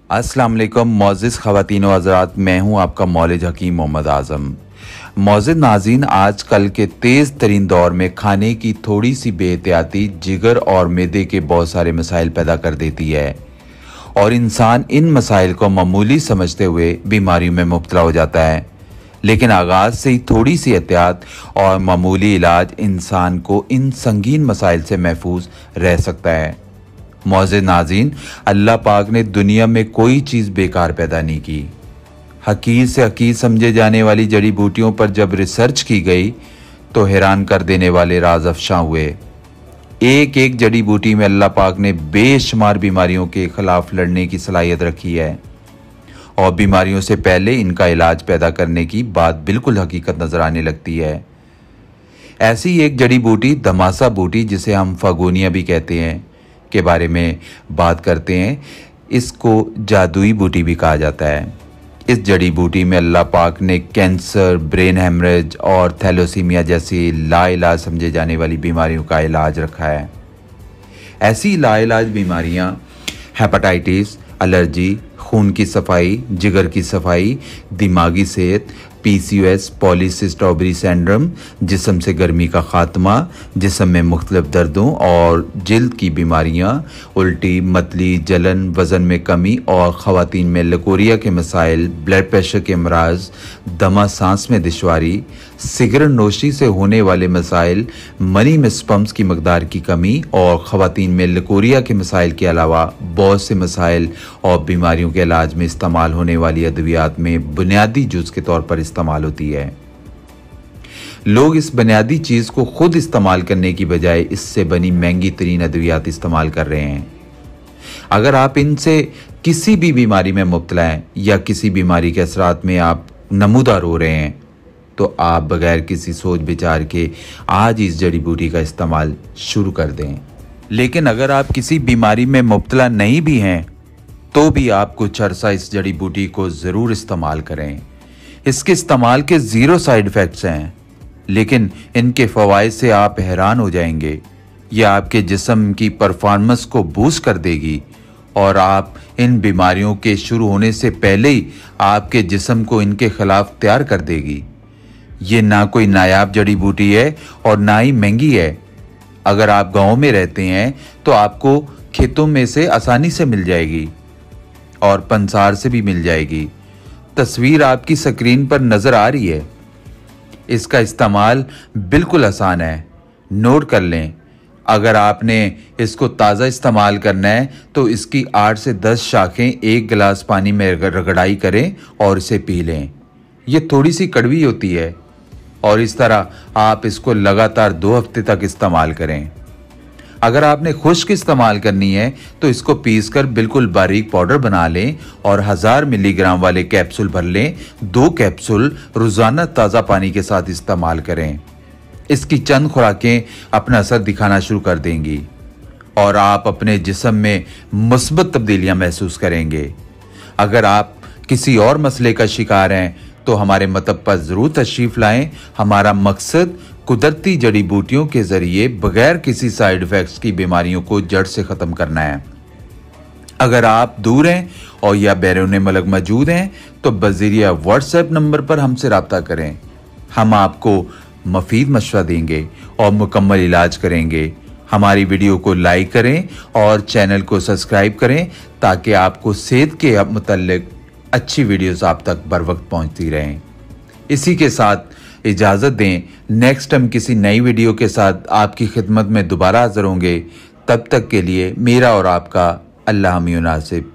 अस्सलाम वालेकुम मोअज़्ज़िज़ ख़वातीन व हज़रात, मैं हूं आपका मौलिद हकीम मोहम्मद आज़म। मोअज़्ज़िज़ नाज़रीन, आजकल के तेज़ तरीन दौर में खाने की थोड़ी सी बेहतियाती जिगर और मैदे के बहुत सारे मसाइल पैदा कर देती है और इंसान इन मसाइल को मामूली समझते हुए बीमारियों में मुब्तला हो जाता है। लेकिन आगाज़ से ही थोड़ी सी एहतियात और मामूली इलाज इंसान को इन संगीन मसाइल से महफूज रह सकता है। मोअज़्ज़िज़ नाज़रीन, अल्लाह पाक ने दुनिया में कोई चीज़ बेकार पैदा नहीं की। हकीर से हकीर समझे जाने वाली जड़ी बूटियों पर जब रिसर्च की गई तो हैरान कर देने वाले राज अफशा हुए। एक एक जड़ी बूटी में अल्लाह पाक ने बेशुमार बीमारियों के खिलाफ लड़ने की सलाहियत रखी है और बीमारियों से पहले इनका इलाज पैदा करने की बात बिल्कुल हकीकत नजर आने लगती है। ऐसी एक जड़ी बूटी दमासा बूटी, जिसे हम फगोनिया भी कहते हैं, के बारे में बात करते हैं। इसको जादुई बूटी भी कहा जाता है। इस जड़ी बूटी में अल्लाह पाक ने कैंसर, ब्रेन हेमरेज और थैलोसीमिया जैसी लाइलाज समझे जाने वाली बीमारियों का इलाज रखा है। ऐसी लाइलाज बीमारियां हेपेटाइटिस, एलर्जी, खून की सफाई, जिगर की सफाई, दिमागी सेहत, PCOS, पॉलीसिस्टिक ओवरी सिंड्रोम, जिस्म से गर्मी का खात्मा, जिस्म में मुख्तलिफ दर्दों और जिल्द की बीमारियां, उल्टी, मतली, जलन, वज़न में कमी और ख़वातीन में लकोरिया के मसाइल, ब्लड प्रेशर के अमराज, दमा सांस में दुश्वारी, सिगरेट नोशी से होने वाले मसाइल, मनी में स्पर्म्स की मकदार की कमी और ख़वातीन में लकोरिया के मसाइल के अलावा बहुत से मसाइल और बीमारियों के इलाज में इस्तेमाल होने वाली अद्वियात में बुनियादी जुज़ के तौर पर इस्तेमाल होती है। लोग इस बुनियादी चीज़ को खुद इस्तेमाल करने की बजाय इससे बनी महंगी तरीन अद्वियात इस्तेमाल कर रहे हैं। अगर आप इनसे किसी भी बीमारी में मुब्तला हैं या किसी बीमारी के असरात में आप नमूदार हो रहे हैं तो आप बगैर किसी सोच विचार के आज इस जड़ी बूटी का इस्तेमाल शुरू कर दें। लेकिन अगर आप किसी बीमारी में मुब्तला नहीं भी हैं तो भी आप कुछ अरसा इस जड़ी बूटी को ज़रूर इस्तेमाल करें। इसके इस्तेमाल के ज़ीरो साइड इफ़ेक्ट्स हैं, लेकिन इनके फ़वाइद से आप हैरान हो जाएंगे। यह आपके जिस्म की परफॉर्मेंस को बूस्ट कर देगी और आप इन बीमारियों के शुरू होने से पहले ही आपके जिस्म को इनके ख़िलाफ़ तैयार कर देगी। ये ना कोई नायाब जड़ी बूटी है और ना ही महंगी है। अगर आप गांव में रहते हैं तो आपको खेतों में से आसानी से मिल जाएगी और पंसार से भी मिल जाएगी। तस्वीर आपकी स्क्रीन पर नज़र आ रही है। इसका इस्तेमाल बिल्कुल आसान है, नोट कर लें। अगर आपने इसको ताज़ा इस्तेमाल करना है तो इसकी 8 से 10 शाखें एक गिलास पानी में रगड़ाई करें और इसे पी लें। ये थोड़ी सी कड़वी होती है और इस तरह आप इसको लगातार 2 हफ्ते तक इस्तेमाल करें। अगर आपने खुश्क इस्तेमाल करनी है तो इसको पीसकर बिल्कुल बारीक पाउडर बना लें और 1000 मिलीग्राम वाले कैप्सूल भर लें। 2 कैप्सूल रोज़ाना ताज़ा पानी के साथ इस्तेमाल करें। इसकी चंद खुराकें अपना असर दिखाना शुरू कर देंगी और आप अपने जिस्म में मुस्बत तब्दीलियां महसूस करेंगे। अगर आप किसी और मसले का शिकार हैं तो हमारे मतब पर ज़रूर तशरीफ़ लाएं। हमारा मकसद कुदरती जड़ी बूटियों के ज़रिए बगैर किसी साइड इफ़ेक्ट्स की बीमारियों को जड़ से ख़त्म करना है। अगर आप दूर हैं और या बैरून मुल्क मौजूद हैं तो बज़रिया व्हाट्सएप नंबर पर हमसे रब्ता करें। हम आपको मुफीद मशवरा देंगे और मुकम्मल इलाज करेंगे। हमारी वीडियो को लाइक करें और चैनल को सब्सक्राइब करें ताकि आपको सेहत के मुतल्लिक अच्छी वीडियोस आप तक बर वक्त पहुंचती रहें। इसी के साथ इजाज़त दें, नेक्स्ट टाइम किसी नई वीडियो के साथ आपकी खिदमत में दोबारा हाज़िर होंगे। तब तक के लिए मेरा और आपका अल्लाह हमी नासिब।